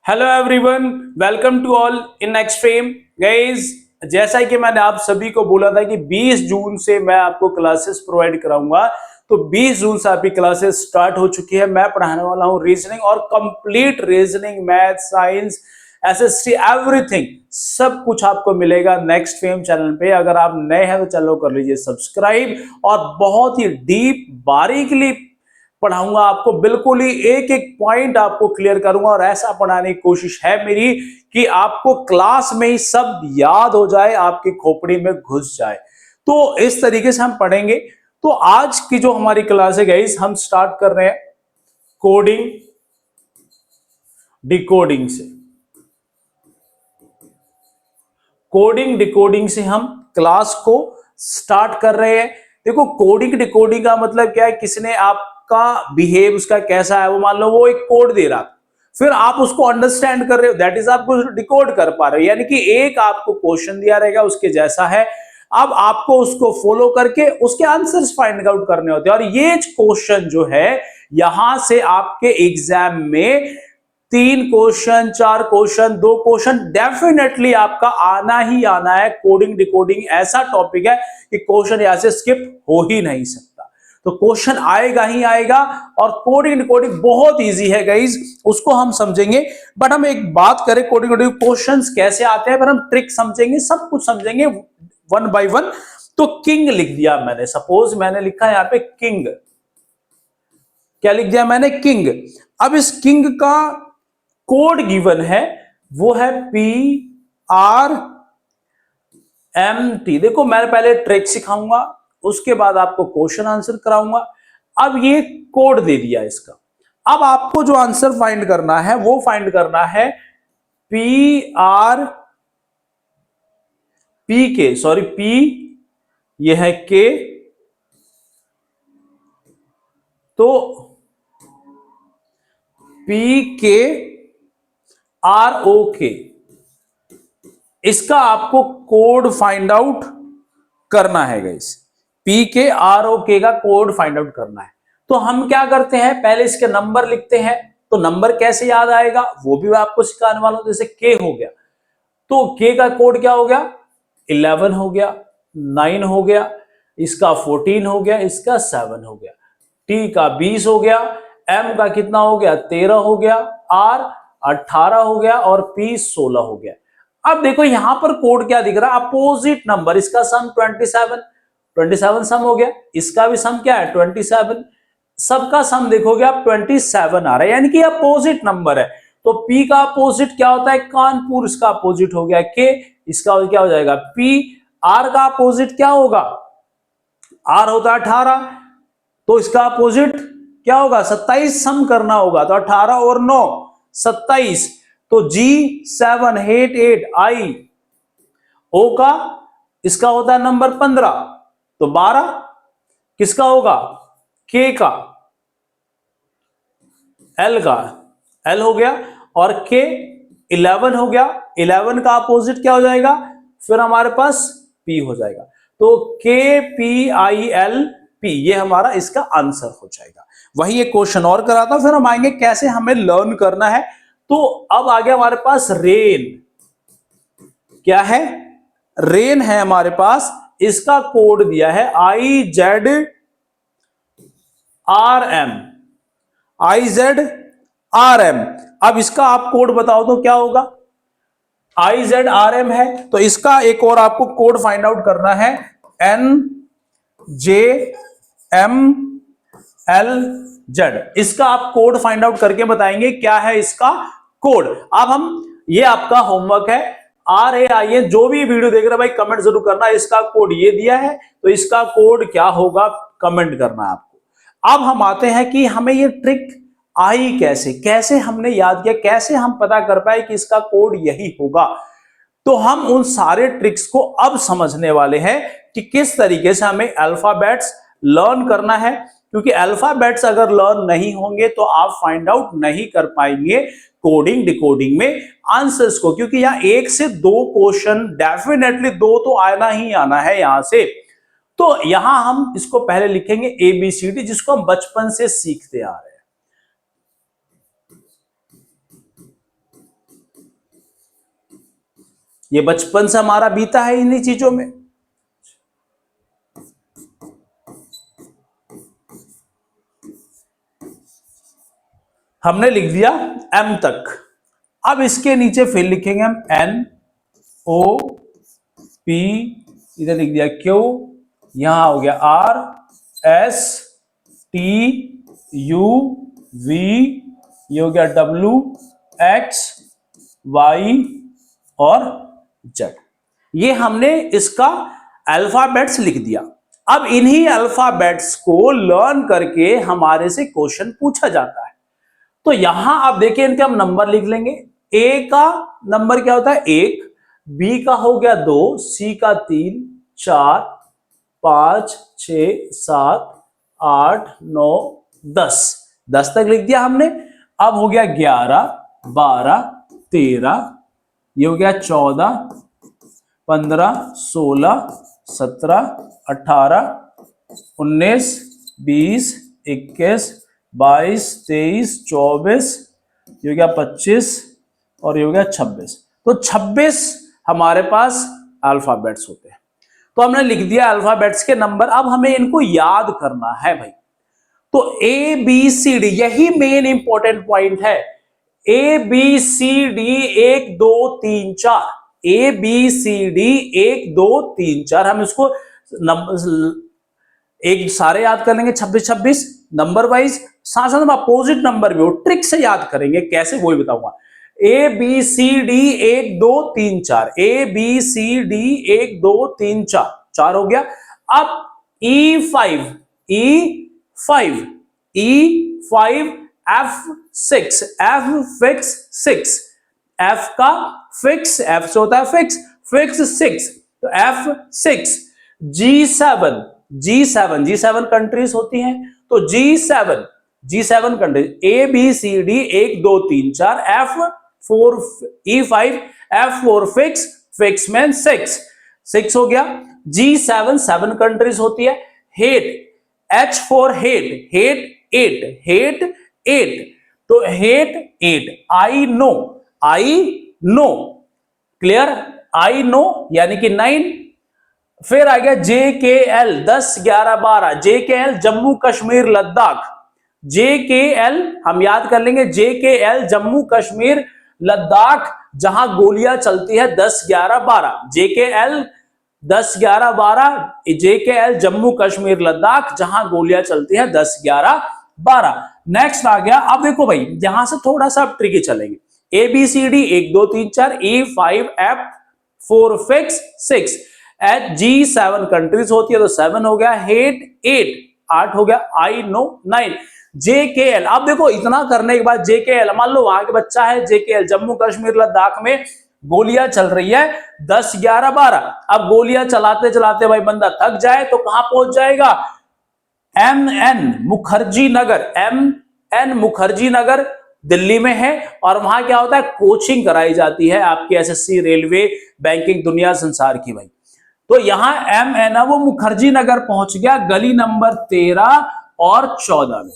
Hello everyone, welcome to all in next frame guys. जैसा कि मैंने आप सभी को बोला था कि 20 जून से मैं आपको क्लासेस प्रोवाइड कराऊंगा, तो 20 जून से आपकी क्लासेस स्टार्ट हो चुकी है। मैं पढ़ाने वाला हूं रीजनिंग और complete reasoning, math, science, SST, everything सब कुछ आपको मिलेगा नेक्स्ट फेम चैनल पे। अगर आप नए हैं तो चैनल कर लीजिए सब्सक्राइब, और बहुत ही डीप बारीकली पढ़ाऊंगा आपको, बिल्कुल ही एक एक पॉइंट आपको क्लियर करूंगा और ऐसा पढ़ाने की कोशिश है मेरी कि आपको क्लास में ही सब याद हो जाए, आपकी खोपड़ी में घुस जाए। तो इस तरीके से हम पढ़ेंगे। तो आज की जो हमारी क्लास है गाइस, हम स्टार्ट कर रहे हैं कोडिंग डिकोडिंग से। कोडिंग डिकोडिंग से हम क्लास को स्टार्ट कर रहे हैं। देखो, कोडिंग डिकोडिंग का मतलब क्या है, किसने आपका बिहेव उसका कैसा है, वो मान लो वो एक कोड दे रहा, फिर आप उसको अंडरस्टैंड कर रहे हो, दैट इज आपको डिकोड कर पा रहे हो। यानी कि एक आपको क्वेश्चन दिया रहेगा उसके जैसा है, अब आपको उसको फॉलो करके उसके आंसर्स फाइंड आउट करने होते हैं। और ये क्वेश्चन जो है, यहां से आपके एग्जाम में 3 क्वेश्चन, 4 क्वेश्चन, 2 क्वेश्चन डेफिनेटली आपका आना ही आना है। कोडिंग डिकोडिंग ऐसा टॉपिक है कि क्वेश्चन यहां से स्किप हो ही नहीं सकता, तो क्वेश्चन आएगा ही आएगा। और कोडिंग डिकोडिंग बहुत इजी है गाइज, उसको हम समझेंगे। बट हम एक बात करें, कोडिंग डिकोडिंग क्वेश्चंस कैसे आते हैं, पर हम ट्रिक समझेंगे, सब कुछ समझेंगे वन बाय वन। तो किंग लिख दिया मैंने, सपोज मैंने लिखा यहां पे किंग, क्या लिख दिया मैंने, किंग। अब इस किंग का कोड गिवन है, वो है PRMT। देखो, मैं पहले ट्रिक सिखाऊंगा, उसके बाद आपको क्वेश्चन आंसर कराऊंगा। अब ये कोड दे दिया इसका, अब आपको जो आंसर फाइंड करना है वो फाइंड करना है P ये है के, तो PKROK, इसका आपको कोड फाइंड आउट करना है गाइस। PKROK का कोड फाइंड आउट करना है। तो हम क्या करते हैं, पहले इसके नंबर लिखते हैं। तो नंबर कैसे याद आएगा वो भी मैं आपको सिखाने वाला हूं। जैसे के हो गया, तो के का कोड क्या हो गया, 11 हो गया, 9 हो गया, इसका 14 हो गया, इसका 7 हो गया, टी का 20 हो गया, एम का कितना हो गया, 13 हो गया, आर 18 हो गया, और पी 16 हो गया। अब देखो यहां पर कोड क्या दिख रहा है, अपोजिट नंबर, इसका सम 27 सम हो गया, इसका भी सम क्या है 27, सबका सम देखोगे आप 27 आ रहा है, यानी कि अपोजिट नंबर है। तो P का अपोजिट क्या होता है, कानपुर, इसका अपोजिट हो गया K, इसका क्या हो जाएगा P। R का अपोजिट क्या होगा, R होता है 18, तो इसका अपोजिट क्या होगा 27, सम करना होगा, तो 18 और 9 27, तो G788 I। O का इसका होता है नंबर 15, तो 12 किसका होगा, K का, L का, L हो गया, और K 11 हो गया, 11 का अपोजिट क्या हो जाएगा, फिर हमारे पास P हो जाएगा। तो KPILP ये हमारा इसका आंसर हो जाएगा। वही एक क्वेश्चन और कराता हूं, फिर हम आएंगे कैसे हमें लर्न करना है। तो अब आ गया हमारे पास रेन, क्या है, रेन है हमारे पास, इसका कोड दिया है IZRM। अब इसका आप कोड बताओ तो क्या होगा, IZRM है, तो इसका एक और आपको कोड फाइंड आउट करना है, NJMLZ। इसका आप कोड फाइंड आउट करके बताएंगे क्या है इसका कोड। अब हम, ये आपका होमवर्क है, RAI जो भी वीडियो देख रहे हैं भाई कमेंट जरूर करना, इसका कोड ये दिया है तो इसका कोड क्या होगा, कमेंट करना है आपको। अब हम आते हैं कि हमें ये ट्रिक आई कैसे, कैसे हमने याद किया, कैसे हम पता कर पाए कि इसका कोड यही होगा। तो हम उन सारे ट्रिक्स को अब समझने वाले हैं कि किस तरीके से हमें अल्फाबेट्स लर्न करना है, क्योंकि अल्फाबेट्स अगर लर्न नहीं होंगे तो आप फाइंड आउट नहीं कर पाएंगे कोडिंग डिकोडिंग में आंसर्स को, क्योंकि यहां 1 से 2 क्वेश्चन डेफिनेटली 2 तो आना ही आना है यहां से। तो यहां हम इसको पहले लिखेंगे ABCD, जिसको हम बचपन से सीखते आ रहे हैं। ये बचपन से हमारा बीता है इन्हीं चीजों में। हमने लिख दिया M तक। अब इसके नीचे फिर लिखेंगे हम NOP, इधर लिख दिया Q, यहां हो गया RSTUV, ये हो गया WXY और Z। ये हमने इसका अल्फाबेट्स लिख दिया। अब इन्हीं अल्फाबेट्स को लर्न करके हमारे से क्वेश्चन पूछा जाता है। तो यहां आप देखिए इनके हम नंबर लिख लेंगे। ए का नंबर क्या होता है 1, बी का हो गया 2, सी का 3, 4, 5, 6, 7, 8, 9, 10, 10 तक लिख दिया हमने। अब हो गया 11, 12, 13, ये हो गया 14, 15, 16, 17, 18, 19, 20, 21, 22, 23, 24, ये हो गया 25 और ये हो गया 26। तो 26 हमारे पास अल्फाबेट्स होते हैं। तो हमने लिख दिया अल्फाबेट्स के नंबर। अब हमें इनको याद करना है भाई। तो ABCD यही मेन इंपॉर्टेंट पॉइंट है। ABCD 1 2 3 4, ABCD 1 2 3 4। हम इसको एक सारे याद कर लेंगे 26 26 नंबर वाइज, साथ साथ हम अपोजिट नंबर भी वो ट्रिक से याद करेंगे कैसे, वो भी बताऊंगा। ABCD 1 2 3 4, ABCD 1 2 3 4, 4 हो गया। अब E5 F6 6, F का फिक्स, F से होता है फिक्स 6, तो F6। G7 कंट्रीज होती हैं, तो G7 countries ABCD 1 2 3 4, F4 E5 F4 fix में 6 हो गया। G7 7 कंट्रीज होती है। हेट H4 हेट 8, तो हेट 8। I no clear, I no यानी कि 9। फिर आ गया JKL 10 11 12, JKL Jammu Kashmir Ladakh, JKL हम याद कर लेंगे, JKL जम्मू कश्मीर लद्दाख जहां गोलियां चलती है 10 11 12, JKL 10 11 12, JKL जम्मू कश्मीर लद्दाख जहां गोलियां चलती है 10 11 12। नेक्स्ट आ गया, अब देखो भाई यहां से थोड़ा सा ट्रिकी चलेंगे। ABCD 1 2 3 4, E5 F4 fix 6, G7 countries होती है तो 7 हो गया। हेट 8 हो गया। I no 9। JKL, अब देखो इतना करने के बाद JKL, मान लो वहां के बच्चा है JKL जम्मू कश्मीर लद्दाख में गोलियां चल रही है 10 11 12। अब गोलियां चलाते चलाते भाई बंदा थक जाए तो कहां पहुंच जाएगा, MN मुखर्जी नगर दिल्ली में है। और वहां क्या होता है, कोचिंग कराई जाती है आपकी SSC, रेलवे, बैंकिंग, दुनिया संसार की भाई। तो यहां MN वो मुखर्जी नगर पहुंच गया गली नंबर 13 और 14 में।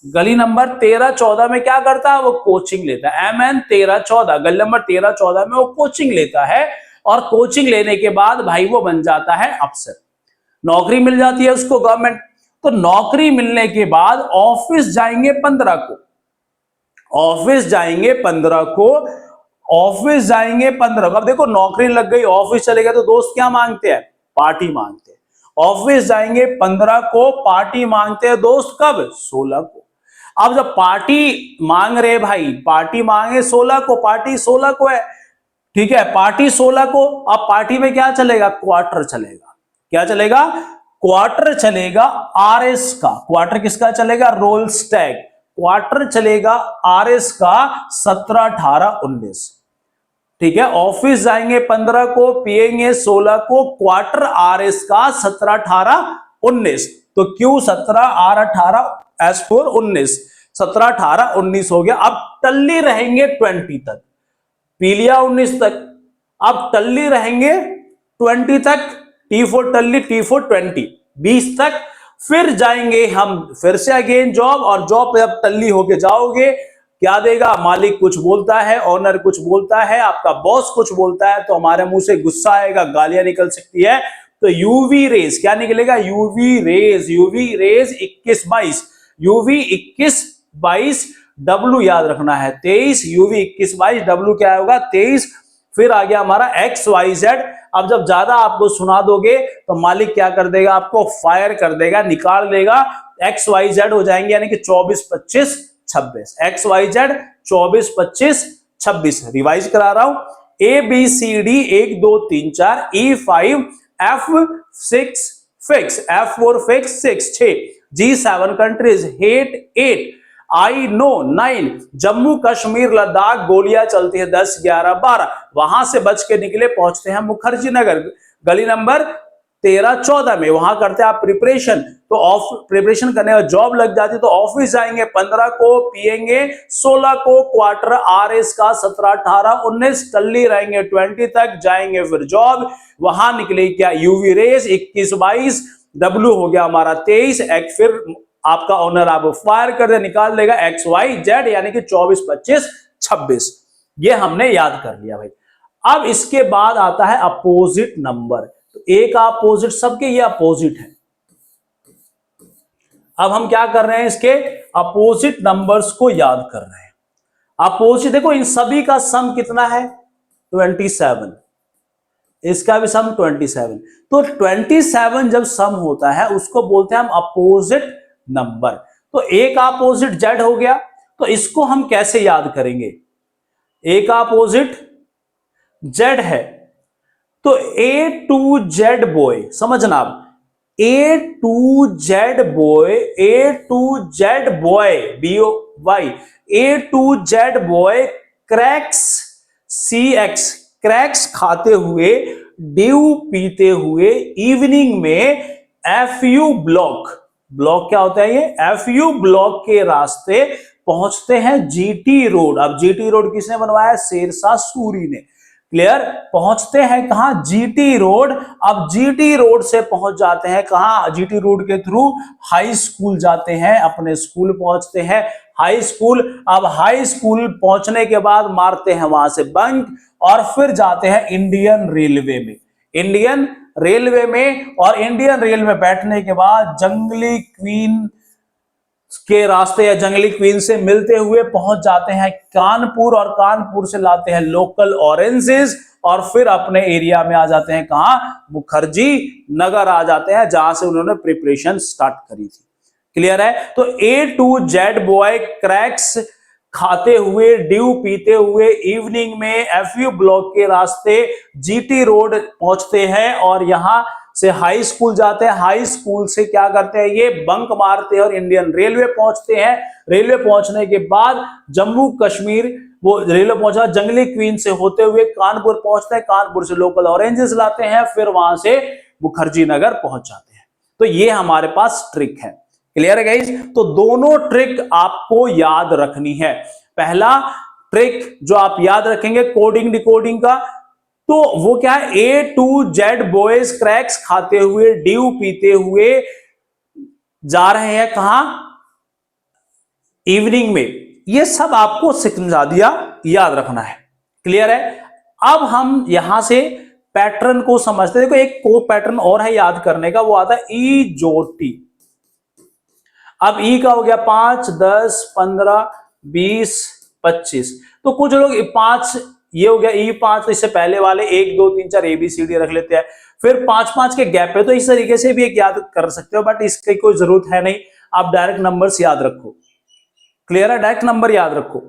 गली नंबर 13 14 में क्या करता है, वो कोचिंग लेता है। MN 13 14, गली नंबर 13 14 में वो कोचिंग लेता है। और कोचिंग लेने के बाद भाई वो बन जाता है अफसर, नौकरी मिल जाती है उसको गवर्नमेंट। तो नौकरी मिलने के बाद ऑफिस जाएंगे 15 को, अब देखो नौकरी लग गई, ऑफिस चले गए तो दोस्त क्या मांगते हैं, पार्टी मांगते हैं। ऑफिस जाएंगे 15 को, पार्टी मांगते हैं दोस्त कब, 16 को। अब जब पार्टी मांग रहे भाई, पार्टी मांगे 16 को, पार्टी 16 को है, ठीक है, पार्टी 16 को। अब पार्टी में क्या चलेगा, क्वार्टर चलेगा। क्या चलेगा, क्वार्टर चलेगा। RS का क्वार्टर किसका चलेगा, रोल्स टैग क्वार्टर चलेगा RS का 17 18 19, ठीक है। ऑफिस जाएंगे 15 को, पिएंगे 16 को, क्वार्टर RS का 17 18 19। तो Q 17 R 18 S4 19, 17 18 19 हो गया। अब टल्ली रहेंगे 20 तक, पी लिया 19 तक। अब टल्ली रहेंगे 20 तक, T4 टल्ली, T4 20 तक। फिर जाएंगे हम फिर से अगेन जॉब, और जॉब पे अब टल्ली होके जाओगे क्या देगा, मालिक कुछ बोलता है, ऑनर कुछ बोलता है, आपका बॉस कुछ बोलता है, तो हमारे मुंह से गुस्सा आएगा, गालियां निकल सकती है। तो यूवी रेज क्या निकलेगा, यूवी रेज 21-22, यूवी 21-22, डब्ल्यू याद रखना है 23, यूवी 21-22, डब्ल्यू क्या होगा 23। फिर आ गया हमारा XYZ। अब जब ज्यादा आपको सुना दोगे तो मालिक क्या कर देगा, आपको फायर कर देगा, निकाल देगा। XYZ हो जाएंगे यानी कि 24, 25, 26, XYZ 24, 25, 26। रिवाइज करा रहा हूं, ABCD 1 2 3 4, E5, F6 fix, F4 fix 6, G7 countries, hate 8, I know 9, Jammu Kashmir Ladakh गोलियां चलती है 10 11 12, वहां से बच के निकले, पहुंचते हैं मुखर्जी नगर, गली नंबर 13 14 में, वहां करते हैं आप प्रिपरेशन। तो ऑफ प्रिपरेशन करने का जॉब लग जाती है, तो ऑफिस जाएंगे 15 को, पिएंगे 16 को, क्वार्टर RS का 17 18 19, टल्ली रहेंगे 20 तक, जाएंगे फिर जॉब, वहां निकले क्या, यूवी रेस 21-22, डब्ल्यू हो गया हमारा 23, फिर आपका ओनर आपको फायर कर दे, निकाल देगा XYZ यानी कि 24 25 26। ये हमने याद कर लिया भाई। अब इसके बाद आता है अपोजिट नंबर, तो एक अपोजिट, सबके ये अपोजिट है। अब हम क्या कर रहे हैं, इसके अपोजिट नंबर्स को याद कर रहे हैं। अपोजिट देखो, इन सभी का सम कितना है 27, इसका भी सम 27। तो 27 जब सम होता है उसको बोलते हैं हम अपोजिट नंबर। तो एक अपोजिट जेड हो गया, तो इसको हम कैसे याद करेंगे, एक अपोजिट जेड है तो A2Z बॉय, समझना आप, A2Z boy, A2Z boy BOY, A2Z boy cracks CX, cracks खाते हुए, ड्यू पीते हुए, इवनिंग में FU ब्लॉक, ब्लॉक क्या होता है ये, FU ब्लॉक के रास्ते पहुंचते हैं GT रोड। अब GT रोड किसने बनवाया, शेरशाह सूरी ने। क्लियर, पहुंचते हैं कहां, GT रोड। अब GT रोड से पहुंच जाते हैं कहां, GT रोड के थ्रू हाई स्कूल जाते हैं, अपने स्कूल पहुंचते हैं, हाई स्कूल। अब हाई स्कूल पहुंचने के बाद मारते हैं वहां से बंक, और फिर जाते हैं इंडियन रेलवे में, इंडियन रेलवे में, और इंडियन रेल में बैठने के बाद जंगली क्वीन के रास्ते या जंगली क्वीन से मिलते हुए पहुंच जाते हैं कानपुर, और कानपुर से लाते हैं लोकल ऑरेंजेस, और फिर अपने एरिया में आ जाते हैं कहां, मुखर्जी नगर आ जाते हैं, जहां से उन्होंने प्रिपरेशन स्टार्ट करी थी। क्लियर है, तो A2Z बॉय क्रैक्स खाते हुए, ड्यू पीते हुए, इवनिंग में FU ब्लॉक के रास्ते GT रोड पहुंचते हैं, और यहां से हाई स्कूल जाते हैं, हाई स्कूल से क्या करते हैं, ये बंक मारते हैं और इंडियन रेलवे पहुंचते हैं। रेलवे पहुंचने के बाद जम्मू कश्मीर, वो रेलवे पहुंचा, जंगली क्वीन से होते हुए कानपुर पहुंचते हैं, कानपुर से लोकल ऑरेंजेस लाते हैं, फिर वहां से मुखर्जी नगर पहुंच जाते हैं। तो ये हमारे पास ट्रिक है। क्लियर है गाइस, तो दोनों ट्रिक आपको याद रखनी है। पहला ट्रिक जो आप याद रखेंगे कोडिंग डिकोडिंग का, तो वो क्या है, A2Z बॉयज क्रैक्स खाते हुए, ड्यू पीते हुए जा रहे हैं कहां, इवनिंग में। ये सब आपको समझा दिया, याद रखना है। क्लियर है, अब हम यहां से पैटर्न को समझते हैं। देखो एक को पैटर्न और है याद करने का, वो आता है E-J-T। अब ई का हो गया 5 10 15 20 25, तो कुछ लोग 5, ये हो गया E5, तो इससे पहले वाले 1 2 3 4 ABCD रख लेते हैं, फिर 5 5 के गैप है, तो इस तरीके से भी एक याद कर सकते हो, बट इसकी कोई जरूरत है नहीं, आप डायरेक्ट नंबर्स याद रखो। क्लियर है, डायरेक्ट नंबर याद रखो।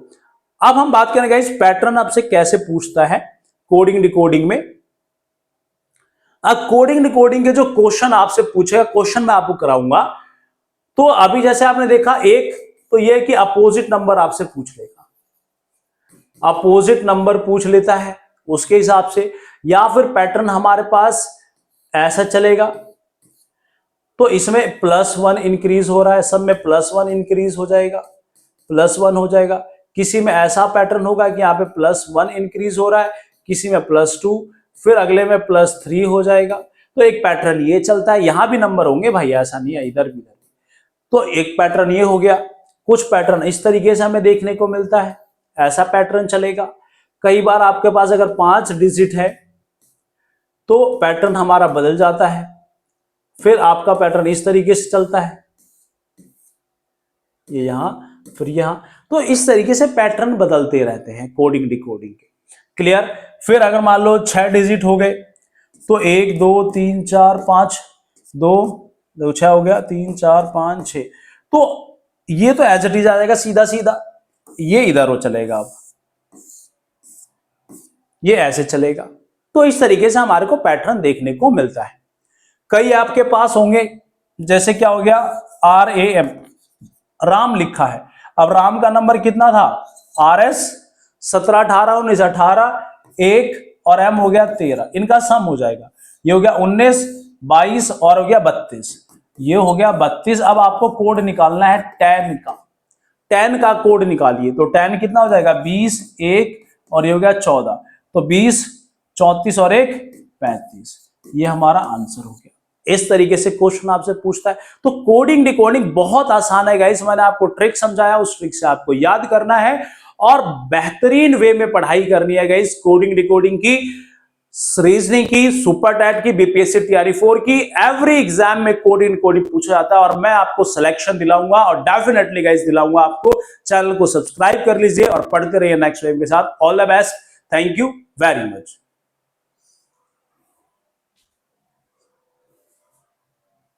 अब हम बात करेंगे इस पैटर्न आपसे कैसे पूछता है कोडिंग डिकोडिंग में। अब कोडिंग डिकोडिंग के जो क्वेश्चन आपसे पूछेगा, क्वेश्चन मैं आपको कराऊंगा। तो अभी जैसे आपने देखा एक, तो यह कि अपोजिट नंबर आपसे पूछ लेगा, अपोजिट नंबर पूछ लेता है उसके हिसाब से, या फिर पैटर्न हमारे पास ऐसा चलेगा, तो इसमें +1 इंक्रीज हो रहा है, सब में +1 इंक्रीज हो जाएगा, +1 हो जाएगा। किसी में ऐसा पैटर्न होगा कि यहाँ पे +1 इंक्रीज हो रहा है, किसी में +2, फिर अगले में +3 हो जाएगा। तो एक पैटर्न ये चलता है, यहां भी नंबर होंगे भाई, ऐसा नहीं है, इधर भी। तो एक पैटर्न ये हो गया। कुछ पैटर्न इस तरीके से हमें देखने को मिलता है, ऐसा पैटर्न चलेगा। कई बार आपके पास अगर 5 डिजिट है तो पैटर्न हमारा बदल जाता है, फिर आपका पैटर्न इस तरीके से चलता है, ये यहां फिर यहां। तो इस तरीके से पैटर्न बदलते रहते हैं कोडिंग डिकोडिंग के। क्लियर। फिर अगर मान लो 6 डिजिट हो गए तो 1 2 3 4 5, 2 6 हो गया, 3 4 5 6। तो ये तो एज इट इज आ जाएगा सीधा सीधा, ये इधर हो चलेगा, अब ये ऐसे चलेगा। तो इस तरीके से हमारे को पैटर्न देखने को मिलता है। कई आपके पास होंगे, जैसे क्या हो गया RAM, राम लिखा है। अब राम का नंबर कितना था, RS 17 18 19 18 1 और M हो गया 13, इनका सम हो जाएगा, ये हो गया 19 22 और हो गया 32, ये हो गया 32। अब आपको कोड निकालना है 10 का, 10 का कोड निकालिए। तो 10 कितना हो जाएगा 20 1 और ये हो गया 14, तो 20 34 और 1 35, ये हमारा आंसर हो गया। इस तरीके से क्वेश्चन आपसे पूछता है। तो कोडिंग डिकोडिंग बहुत आसान है गाइस, मैंने आपको ट्रिक समझाया, उस ट्रिक से आपको याद करना है और बेहतरीन वे में पढ़ाई करनी है गाइस। कोडिंग डिकोडिंग की, रीजनिंग की, सुपर टैट की, बीपीएससी तैयारी 4 की, एवरी एग्जाम में कोडिंग डिकोडिंग पूछा जाता है और मैं आपको सिलेक्शन दिलाऊंगा और डेफिनेटली गाइस दिलाऊंगा आपको। चैनल को सब्सक्राइब कर लीजिए और पढ़ते रहिए नेक्स्ट वेव के साथ। All the best, thank you very much.